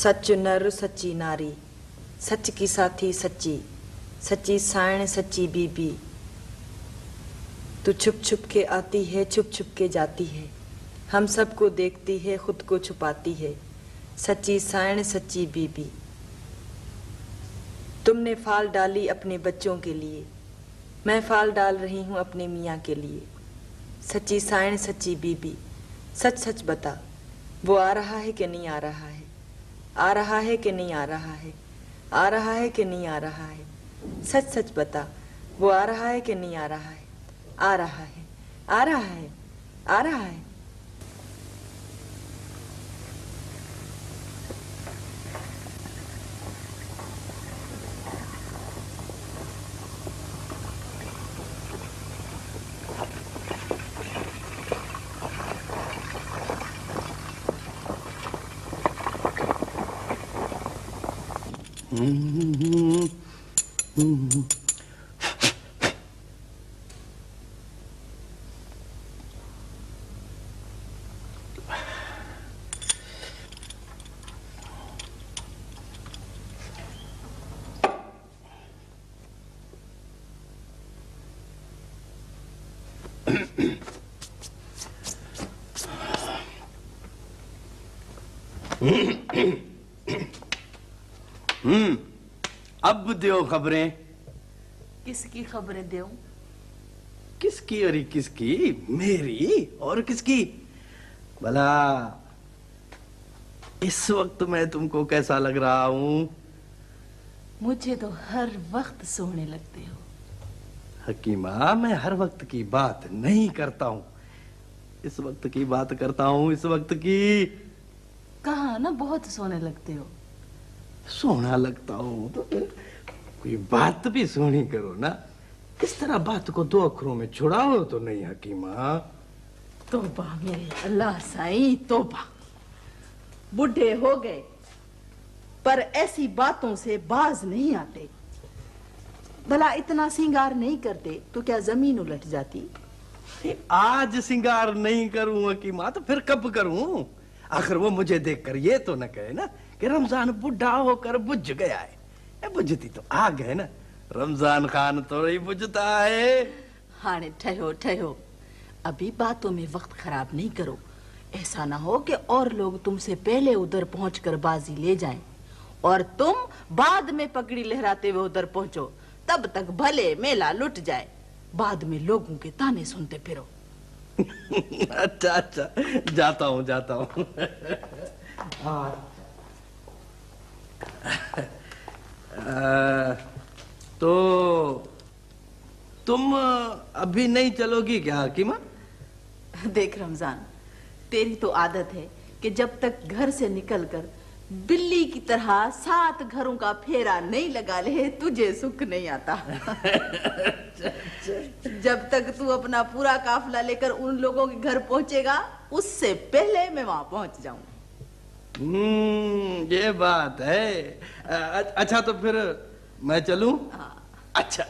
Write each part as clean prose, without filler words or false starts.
सच नर सच्ची नारी, सच की साथी सच्ची, सच्ची साइण सच्ची बीबी। तू छुप छुप के आती है, छुप छुप के जाती है, हम सबको देखती है, खुद को छुपाती है, सच्ची साइण सच्ची बीबी। तुमने फाल डाली अपने बच्चों के लिए, मैं फाल डाल रही हूँ अपने मियाँ के लिए, सच्ची साइण सच्ची बीबी। सच सच बता, वो आ रहा है कि नहीं आ रहा है, आ रहा है कि नहीं आ रहा है, आ रहा है कि नहीं आ रहा है। सच सच बता, वो आ रहा है कि नहीं आ रहा है, आ रहा है, आ रहा है, आ रहा है। अब दो खबरें। किसकी खबरें दूं? किसकी? अरे किसकी? मेरी और किसकी? भला इस वक्त मैं तुमको कैसा लग रहा हूं? मुझे तो हर वक्त सोने लगते हो। हकीमा, मैं हर वक्त की बात नहीं करता हूं, इस वक्त की बात करता हूं, इस वक्त की। कहा ना बहुत सोने लगते हो। सोना लगता हूं तो फिर कोई बात भी सोनी करो ना। इस तरह बात को दो अखरों में छुड़ाओ तो नहीं हकीमा। तौबा मेरे अल्लाह साईं, तौबा। बुढ़े हो गए पर ऐसी बातों से बाज नहीं आते। भला इतना सिंगार नहीं करते तो क्या जमीन उलट जाती? आज सिंगार नहीं करूं हकीमा तो फिर कब करूं? आखिर वो मुझे देखकर ये तो न कहे ना कि रमजान बुढ़ा होकर बुझ गया है। बुझती तो आग है ना, रमजान खान तो नहीं बुझता है। हाने ठहरो ठहरो, अभी बातों में वक्त खराब नहीं करो। ऐसा ना हो कि और लोग तुमसे पहले उधर पहुंचकर बाजी ले जाएं और तुम बाद में पगड़ी लहराते हुए उधर पहुंचो, तब तक भले मेला लुट जाए, बाद में लोगों के ताने सुनते फिरो। अच्छा अच्छा, जाता हूँ जाता हूँ। तो तुम अभी नहीं चलोगी क्या हकीमा? देख रमजान, तेरी तो आदत है कि जब तक घर से निकलकर बिल्ली की तरह 7 घरों का फेरा नहीं लगा ले, तुझे सुख नहीं आता। जब तक तू अपना पूरा काफिला लेकर उन लोगों के घर पहुंचेगा, उससे पहले मैं वहां पहुंच जाऊं। ये बात है। अच्छा तो फिर मैं चलूं? हाँ। अच्छा।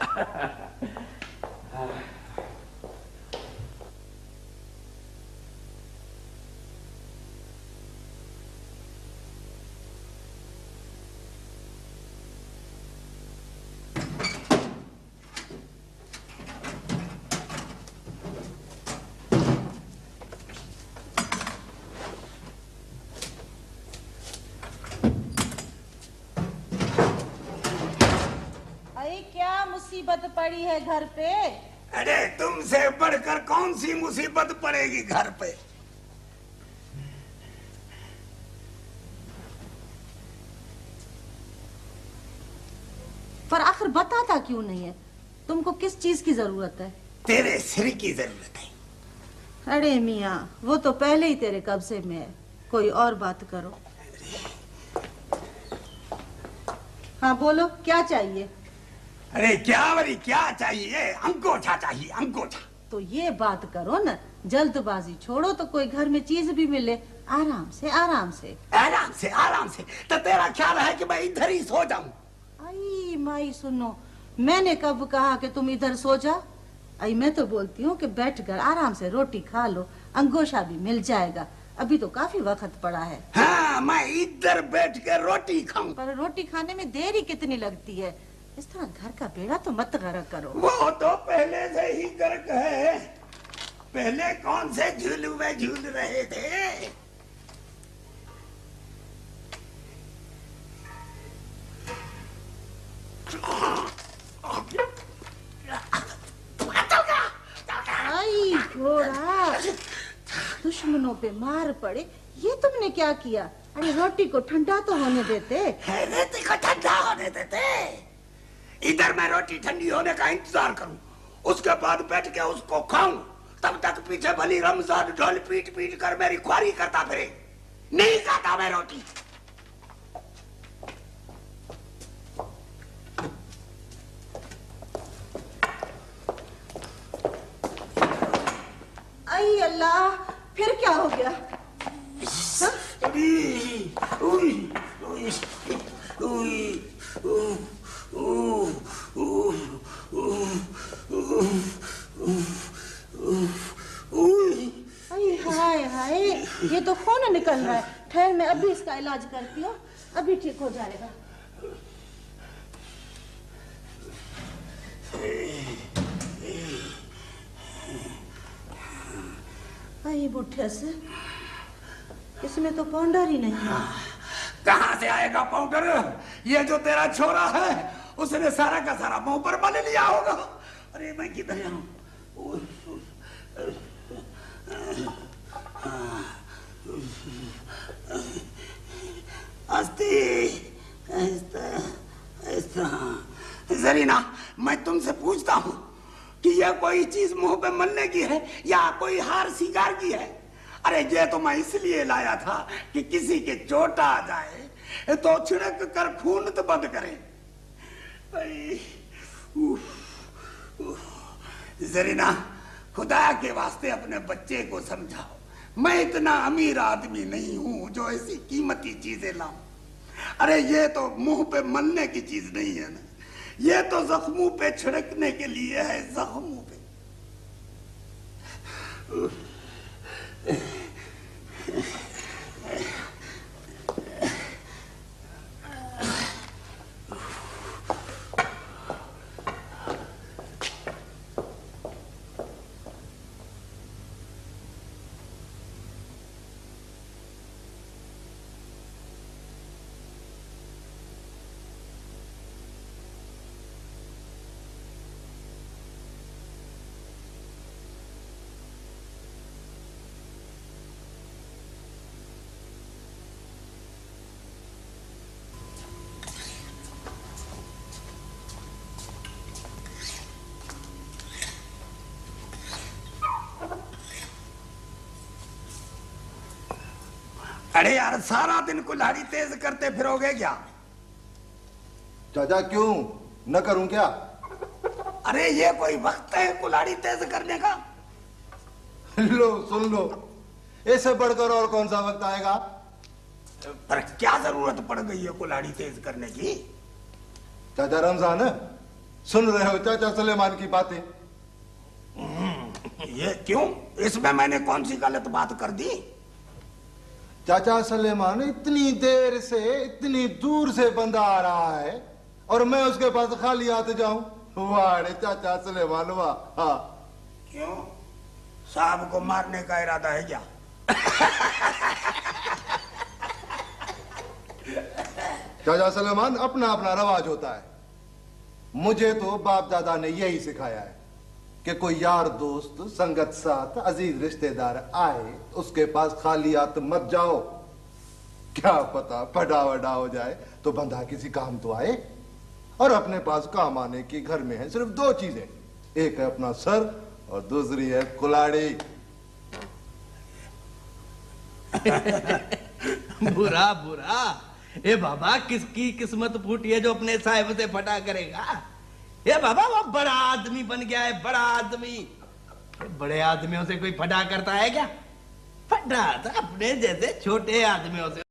क्या मुसीबत पड़ी है घर पे? अरे तुमसे बढ़कर कौन सी मुसीबत पड़ेगी घर पे? पर आखिर बताता क्यों नहीं है? तुमको किस चीज की जरूरत है? तेरे सिर की जरूरत है। अरे मियाँ, वो तो पहले ही तेरे कब्जे में है, कोई और बात करो। हाँ बोलो, क्या चाहिए? अरे क्या चाहिए? अंगूठा चाहिए, अंगूठा। तो ये बात करो ना, जल्दबाजी छोड़ो तो कोई घर में चीज भी मिले, आराम से आराम से। आराम से आराम से? तो तेरा ख्याल है कि मैं इधर ही सो जाऊं? आई माई सुनो, मैंने कब कहा कि तुम इधर सो जा? आई मैं तो बोलती हूँ कि बैठकर आराम से रोटी खा लो, अंगोशा भी मिल जाएगा, अभी तो काफी वक्त पड़ा है। हाँ, मैं इधर बैठ के रोटी खाऊं। पर रोटी खाने में देर ही कितनी लगती है। इस तरह घर का बेड़ा तो मत गर्क करो। वो तो पहले से ही गर्क है। पहले कौन से झूलू में झूल रहे थे। आई घोड़ा, दुश्मनों पे मार पड़े, ये तुमने क्या किया? अरे रोटी को ठंडा तो होने देते। रोटी को ठंडा होने देते। इधर मैं रोटी ठंडी होने का इंतजार करूं, उसके बाद बैठ के उसको खाऊं। तब तक पीछे भली रमजान ढोल पीट पीट कर मेरी ख्वारी करता फिरे। नहीं खाता मैं रोटी। आई अल्लाह, फिर क्या हो गया? हाय हाय, ये तो खून निकल रहा है। ठहर, मैं अभी इसका इलाज करती हूँ, अभी ठीक हो जाएगा। आई बुढ़े से, इसमें तो पाउडर ही नहीं है। कहाँ से आएगा पाउडर? ये जो तेरा छोरा है उसने सारा का सारा मुंह पर मल लिया होगा। अरे मैं किधर जाऊं? जरीना, मैं तुमसे पूछता हूँ कि यह कोई चीज मुंह पे मलने की है या कोई हार सिगार की है? अरे ये तो मैं इसलिए लाया था कि किसी के चोट आ जाए तो छिड़क कर खून तो बंद करे। जरीना, खुदा के वास्ते अपने बच्चे को समझाओ। मैं इतना अमीर आदमी नहीं हूं जो ऐसी कीमती चीजें लाऊं। अरे ये तो मुंह पे मलने की चीज नहीं है ना, ये तो जख्मों पे छिड़कने के लिए है, जख्मों पे। अरे यार, सारा दिन कुल्हाड़ी तेज करते फिरोगे क्या? चाचा क्यों न करूं क्या? अरे ये कोई वक्त है कुल्हाड़ी तेज करने का? लो सुन लो, इससे बढ़कर और कौन सा वक्त आएगा? पर क्या जरूरत पड़ गई है कुल्हाड़ी तेज करने की? चाचा रमजान, सुन रहे हो चाचा सुलेमान की बातें? ये क्यों? इसमें मैंने कौन सी गलत बात कर दी? चाचा सुलेमान इतनी देर से इतनी दूर से बंदा आ रहा है और मैं उसके पास खाली हाथ जाऊं? वाह रे चाचा सुलेमान वाह। हाँ, क्यों? साहब को मारने का इरादा है क्या? चाचा सुलेमान, अपना अपना रवाज होता है। मुझे तो बाप दादा ने यही सिखाया है कि कोई यार दोस्त संगत साथ अजीज रिश्तेदार आए उसके पास खाली हाथ मत जाओ। क्या पता पड़ा वड़ा हो जाए तो बंदा किसी काम तो आए। और अपने पास काम आने की घर में है सिर्फ दो चीजें, एक है अपना सर और दूसरी है कुल्हाड़ी। बुरा बुरा, ए बाबा किसकी किस्मत फूटी है जो अपने साहिब से फटा करेगा? ये बाबा वो बड़ा आदमी बन गया है, बड़ा आदमी। बड़े आदमियों से कोई फटा करता है क्या? फटा तो अपने जैसे छोटे आदमियों से